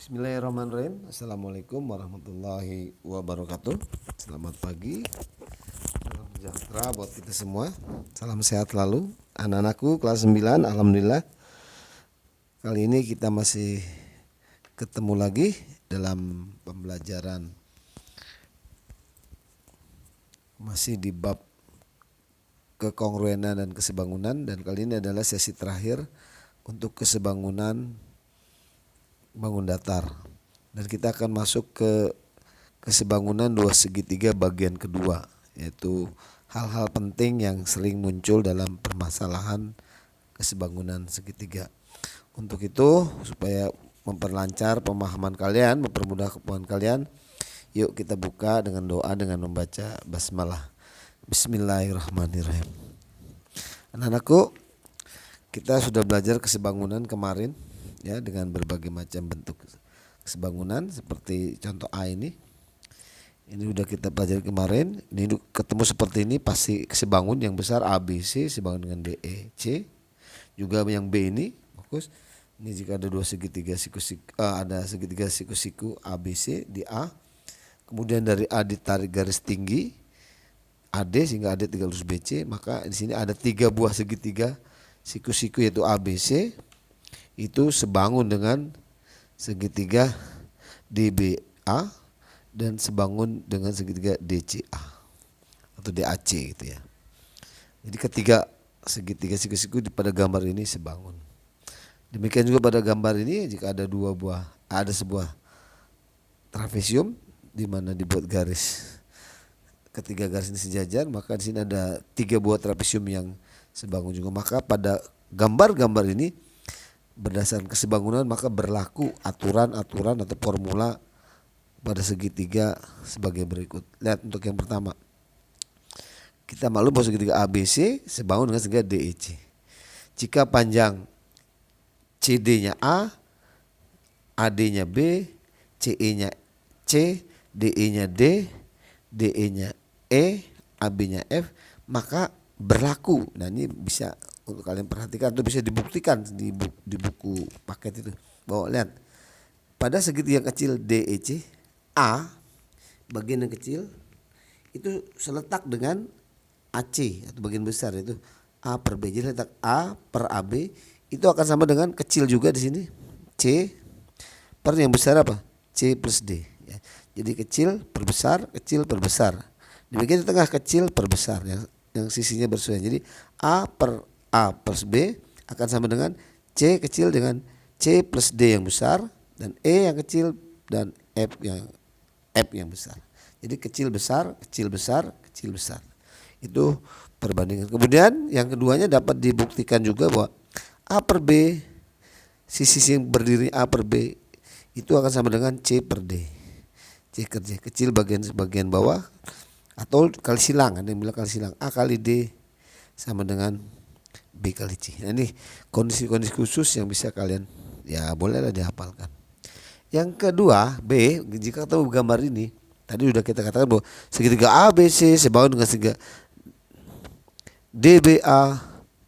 Bismillahirrahmanirrahim. Assalamualaikum warahmatullahi wabarakatuh. Selamat pagi, salam sejahtera buat kita semua. Salam sehat selalu. Anak-anakku kelas 9, alhamdulillah. Kali ini kita masih ketemu lagi dalam pembelajaran masih di bab kekongruenan dan kesebangunan, dan kali ini adalah sesi terakhir untuk kesebangunan bangun datar, dan kita akan masuk ke kesebangunan dua segitiga bagian kedua, yaitu hal-hal penting yang sering muncul dalam permasalahan kesebangunan segitiga. Untuk itu, supaya memperlancar pemahaman kalian, mempermudah pemahaman kalian, yuk kita buka dengan doa dengan membaca basmalah. Bismillahirrahmanirrahim. Anak-anakku, kita sudah belajar kesebangunan kemarin ya, dengan berbagai macam bentuk kesebangunan seperti contoh A ini udah kita pelajari kemarin. Ini ketemu seperti ini pasti kesebangun yang besar ABC sebangun dengan DE C. Juga yang B ini fokus. Ini jika ada dua segitiga ada segitiga siku-siku ABC di A. Kemudian dari A ditarik garis tinggi AD sehingga AD 3 lurus BC, maka di sini ada 3 buah segitiga siku-siku yaitu ABC. Itu sebangun dengan segitiga DBA dan sebangun dengan segitiga DCA atau DAC gitu ya. Jadi ketiga segitiga siku-siku pada gambar ini sebangun. Demikian juga pada gambar ini jika ada sebuah trapesium di mana dibuat garis, ketiga garis ini sejajar, maka di sini ada 3 buah trapesium yang sebangun juga. Maka pada gambar-gambar ini berdasarkan kesebangunan maka berlaku aturan-aturan atau formula pada segitiga sebagai berikut. Lihat untuk yang pertama. Kita maklum bahwa segitiga ABC sebangun dengan segitiga DEC. Jika panjang CD-nya A, AD-nya B, CE-nya C, DE-nya D, DE-nya E, AB-nya F, maka berlaku. Nah, ini bisa untuk kalian perhatikan atau bisa dibuktikan di buku paket itu. Bahwa lihat pada segitiga yang kecil DEC, A bagian yang kecil itu seletak dengan AC atau bagian besar itu A per B. Jadi letak A per AB itu akan sama dengan kecil juga di sini C per yang besar apa? C plus D ya. Jadi kecil per besar, kecil per besar. Demikian di tengah kecil per besar yang sisinya bersesuaian. Jadi A per A plus B akan sama dengan C kecil dengan C plus D yang besar, dan E yang kecil dan F yang besar. Jadi kecil besar, kecil besar, kecil besar. Itu perbandingan. Kemudian yang keduanya dapat dibuktikan juga bahwa A per B, sisi yang berdiri A per B itu akan sama dengan C per D. C kerja kecil bagian bawah atau kali silang, ada yang bilang kali silang, A kali D sama dengan B kali C. Nah, ini kondisi-kondisi khusus yang bisa kalian ya bolehlah dihafalkan. Yang kedua B, jika ketemu gambar ini tadi sudah kita katakan bahwa segitiga ABC sebangun dengan segitiga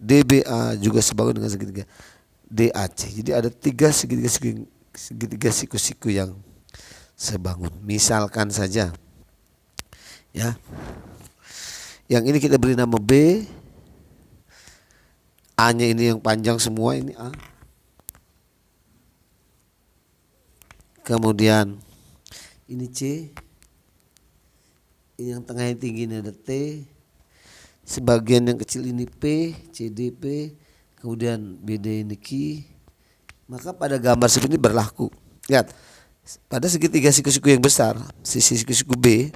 DBA juga sebangun dengan segitiga DAC. Jadi ada 3 segitiga siku-siku yang sebangun. Misalkan saja ya, yang ini kita beri nama B, A-nya ini yang panjang semua, ini A. Kemudian ini C. Ini yang tengahnya tinggi ini ada T. Sebagian yang kecil ini P, CDP. Kemudian BD ini Q. Maka pada gambar seperti ini berlaku. Lihat, pada segitiga siku-siku yang besar, sisi siku-siku B,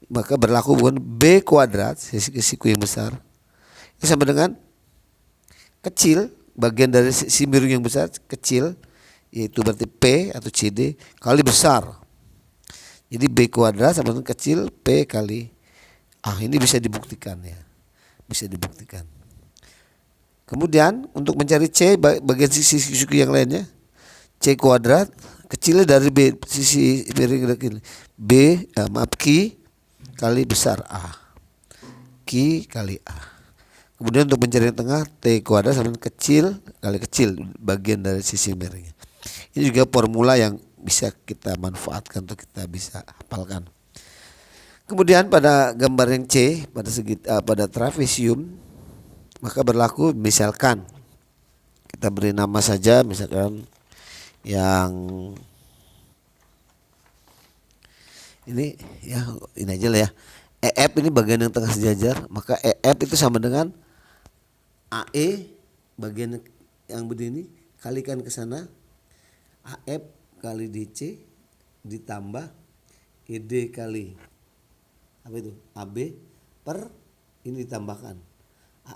maka berlaku bukan B kuadrat, sisi siku yang besar, ini sama dengan kecil, bagian dari sisi miring yang besar kecil, yaitu berarti P atau CD kali besar. Jadi B kuadrat sama dengan kecil P kali A. Ini bisa dibuktikan ya, bisa dibuktikan. Kemudian untuk mencari C bagian sisi siku yang lainnya, C kuadrat kecilnya dari B, sisi miring B Q kali besar A, Q kali A. Kemudian untuk mencari yang tengah, T kuadrat sama dengan kecil kali kecil bagian dari sisi miringnya. Ini juga formula yang bisa kita manfaatkan untuk kita bisa hafalkan. Kemudian pada gambar yang C pada trapesium maka berlaku misalkan kita beri nama saja, misalkan yang ini ya, ini aja lah ya. EF ini bagian yang tengah sejajar, maka EF itu sama dengan AE bagian yang begini kalikan ke sana, AF kali DC ditambah ED kali apa itu AB per ini ditambahkan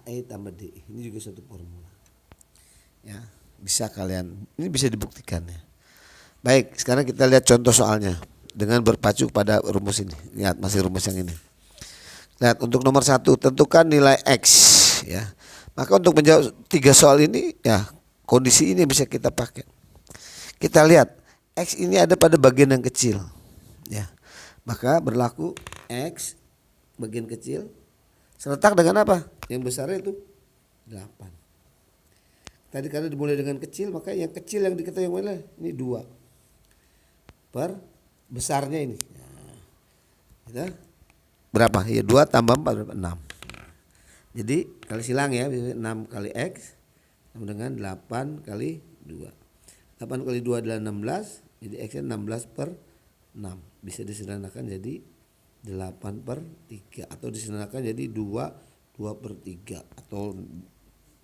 AE tambah DE. Ini juga satu formula. Ya, bisa kalian, ini bisa dibuktikan ya. Baik, sekarang kita lihat contoh soalnya dengan berpacu pada rumus ini. Lihat masih rumus yang ini. Lihat untuk nomor 1, tentukan nilai X ya. Maka untuk menjawab 3 soal ini ya, kondisi ini bisa kita pakai. Kita lihat X ini ada pada bagian yang kecil ya. Maka berlaku X bagian kecil seletak dengan apa? Yang besarnya itu 8. Tadi karena dimulai dengan kecil, maka yang kecil yang diketahui yang mana? Ini 2 per besarnya ini. Nah, berapa? Ya 2 tambah 4 berapa? 6. Jadi kali silang ya, 6 kali X sama dengan 8 kali 2. 8 kali 2 adalah 16, jadi X nya 16 per 6. Bisa disederhanakan jadi 8 per 3 atau disederhanakan jadi 2 per 3 atau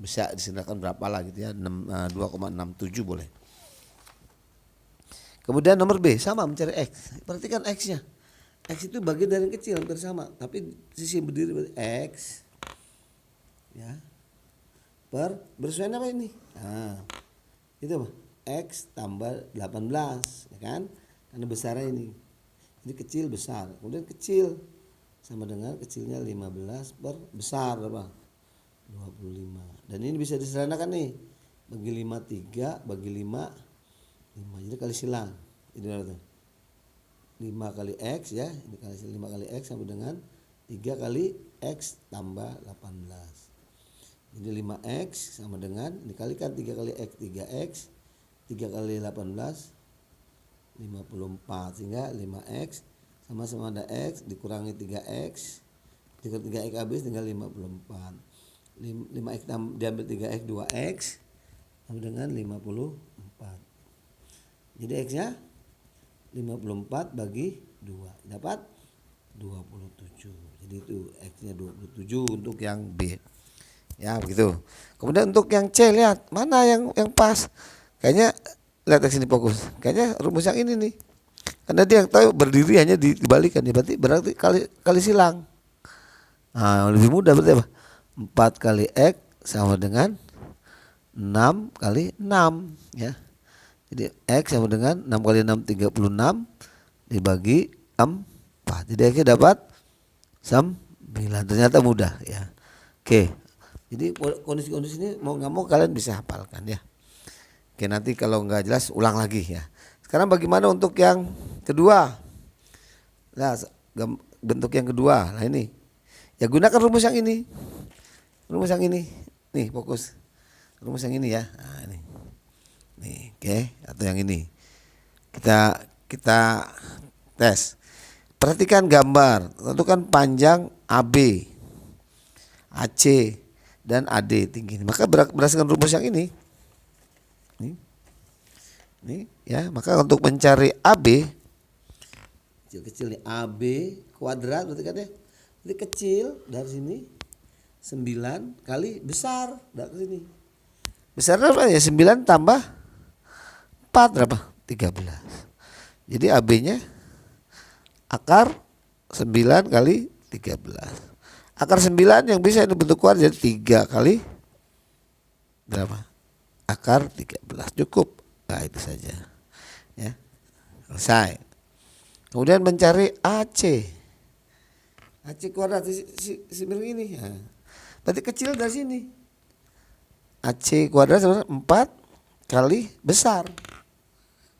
bisa disederhanakan berapa lah gitu ya, 2,67 boleh. Kemudian nomor B sama mencari X. Perhatikan X-nya. X itu bagian dari yang kecil hampir sama, tapi sisi yang berdiri X ya per bersesuaian apa ini? Nah, itu apa? X tambah 18 ya kan? Karena besarnya ini. Jadi kecil besar. Kemudian kecil sama dengan kecilnya 15 per besar berapa? 25. Dan ini bisa disederhanakan nih. Bagi 5 3, bagi 5 5. Jadi kali silang. Ini berapa tuh? 5 kali X ya. Ini kali 5 kali X sama dengan 3 kali X tambah 18. Jadi 5X sama dengan dikalikan 3 kali X 3X 3 kali 18 54, sehingga 5X sama-sama ada X dikurangi 3X dikurangi 3X habis tinggal 54. 5X diambil 3X 2X sama dengan 54. Jadi X nya 54 bagi 2 dapat 27. Jadi itu X nya 27 untuk yang B. Ya begitu. Kemudian untuk yang C lihat mana yang pas. Kayaknya lihat ke sini fokus. Kayaknya rumus yang ini nih. Karena dia yang tahu berdiri hanya dibalikan ya, berarti kali silang. Nah, lebih mudah berarti apa? 4 kali X sama dengan 6 kali 6 ya. Jadi X sama dengan 6 kali 6 36 dibagi 4. Jadi X dapat 9. Ternyata mudah ya. Oke. Jadi kondisi-kondisi ini mau nggak mau kalian bisa hafalkan ya. Oke, nanti kalau nggak jelas ulang lagi ya. Sekarang bagaimana untuk yang kedua? Nah, bentuk yang kedua. Nah ini. Ya gunakan rumus yang ini. Rumus yang ini. Nih, fokus. Rumus yang ini ya. Nah, ini. Nih, oke, atau yang ini. Kita tes. Perhatikan gambar. Tentukan panjang AB, AC dan AD tinggi. Maka berdasarkan rumus yang ini. Nih ya, maka untuk mencari AB kecil nih, AB kuadrat berarti kan ya. Jadi kecil dari sini 9 kali besar dari sini. Besar berapa ya? 9 tambah 4 berapa? 13. Jadi AB-nya akar 9 kali 13. Akar 9 yang bisa dibentuk kuadrat jadi 3 kali berapa? Akar 13. Cukup. Nah, itu saja. Ya. Selesai. Kemudian mencari AC. AC kuadrat si miring ini. Nah, berarti kecil dari sini. AC kuadrat sama 4 kali besar.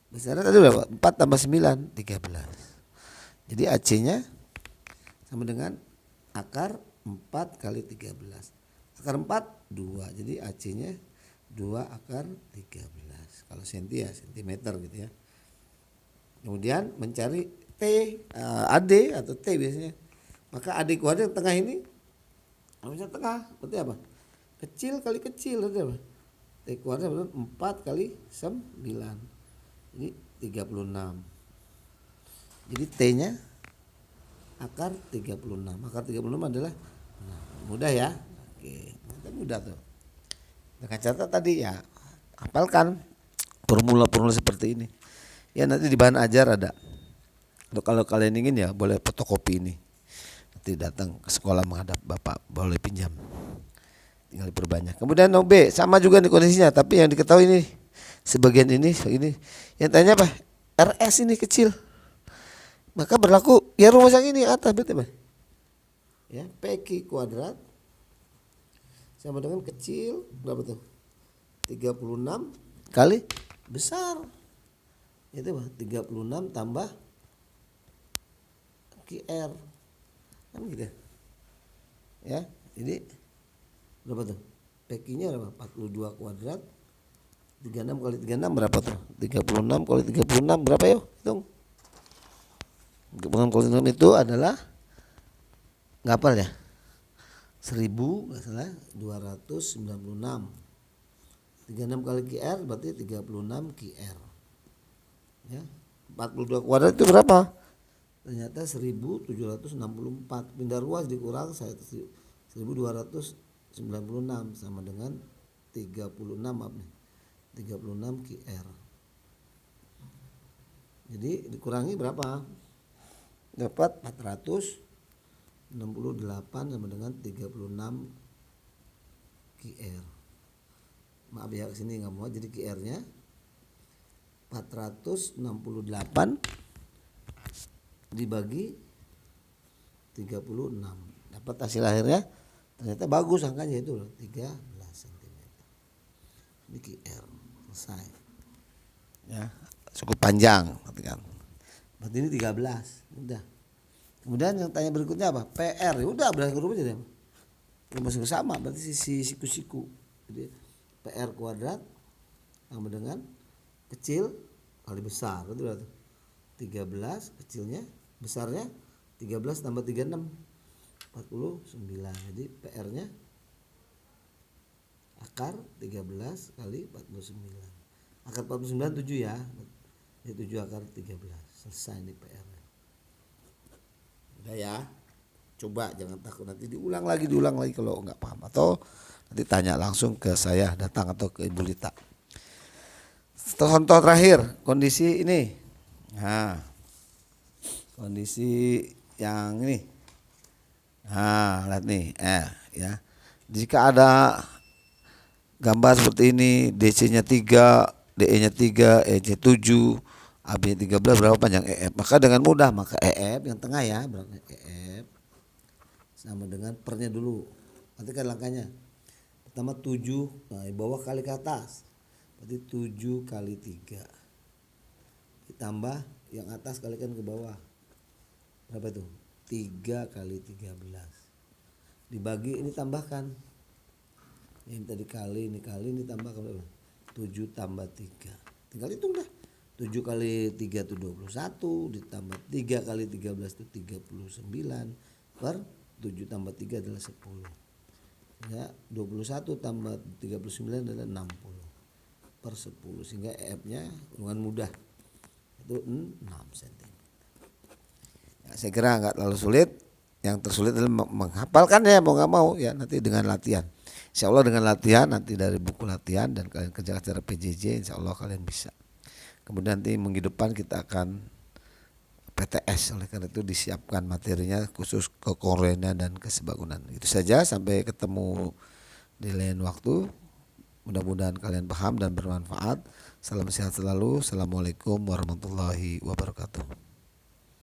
Besarnya tadi berapa? 4 tambah 9 13. Jadi AC-nya sama dengan akar 4 kali 13. Akar 4 2. Jadi AC-nya 2 akar 13. Kalau senti ya sentimeter gitu ya. Kemudian mencari T, AD atau T biasanya. Maka AD kuadrat yang tengah ini, harusnya tengah, berarti apa? Kecil kali kecil, berarti apa? T kuadrat berarti 4 kali 9. Ini 36. Jadi T-nya akar 36. Akar 36 adalah mudah ya. Oke, mudah tuh. Dengan catatan tadi ya, hafalkan formula-formula seperti ini. Ya nanti di bahan ajar ada. Kalau kalian ingin ya boleh fotokopi ini. Nanti datang ke sekolah menghadap Bapak, boleh pinjam. Tinggal diperbanyak. Kemudian nomor B sama juga nih kondisinya, tapi yang diketahui ini sebagian ini. Yang tanya apa? RS ini kecil. Maka berlaku ya rumus yang ini atas berarti apa? Ya, PQ kuadrat sama dengan kecil berapa tuh? 36 kali besar. Itu apa? 36 tambah QR. Kan gitu. Ya, jadi berapa tuh? PQ-nya berapa? 42 kuadrat. 36 kali 36 berapa tuh? 36 kali 36 berapa yuk? Hitung. 36 kali 36 itu adalah nggak hafal ya? 1000 nggak salah 296. 36 kali QR berarti 36 QR. Ya. 42 kuadrat itu berapa? Ternyata 1764. Pindah ruas dikurang 1296 sama dengan 36 maaf nih. 36 QR. Jadi dikurangi berapa? Dapat 468 sama dengan 36 QR. Maaf ya kesini nggak mau, jadi QR-nya 468 dibagi 36. Dapat hasil akhirnya ternyata bagus angkanya itu loh, 13 cm. Ini QR. Selesai. Ya, cukup panjang kan. Berarti ini 13. Udah. Kemudian yang tanya berikutnya apa? PR. Ya udah berarti rumusnya deh. Rumus sama berarti siku-siku. Jadi PR kuadrat sama dengan kecil kali besar. Itu berarti 13 kecilnya, besarnya 13 tambah 36 49. Jadi PR-nya akar 13 kali 49. Akar 49 7 ya. Ini 7 akar 13. Selesai nih PR-nya. Udah ya. Coba jangan takut, nanti diulang lagi kalau nggak paham, atau nanti tanya langsung ke saya, datang atau ke Ibu Lita. Contoh terakhir kondisi ini. Nah, kondisi yang ini. Nah, lihat nih, ya. Jika ada gambar seperti ini, DC-nya 3, DE-nya 3, EC 7, AB-nya 13, berapa panjang EF? Maka dengan mudah, maka EF yang tengah ya, berarti EF sama dengan pernya dulu. Nanti kan langkahnya. Pertama 7, nah di bawah kali ke atas. Berarti 7 kali 3. Ditambah yang atas kalikan ke bawah. Berapa itu? 3 kali 13. Dibagi ini tambahkan. Ini tadi kali, ini tambah berapa? 7 tambah 3. Tinggal hitung dah. 7 kali 3 itu 21, ditambah 3 kali 13 itu 39, per 7 tambah 3 adalah 10. Ya, 21 tambah 39 adalah 60 per 10, sehingga EF-nya dengan mudah itu 6 cm. Ya, saya kira nggak terlalu sulit. Yang tersulit adalah menghafalkan ya, mau nggak mau ya, nanti dengan latihan. Insya Allah dengan latihan nanti dari buku latihan dan kalian kerjakan secara PJJ, insya Allah kalian bisa. Kemudian nanti minggu depan kita akan PTS, oleh karena itu disiapkan materinya khusus kekoreanan dan kesebagunan. Itu saja, sampai ketemu di lain waktu. Mudah-mudahan kalian paham dan bermanfaat. Salam sehat selalu. Assalamualaikum warahmatullahi wabarakatuh.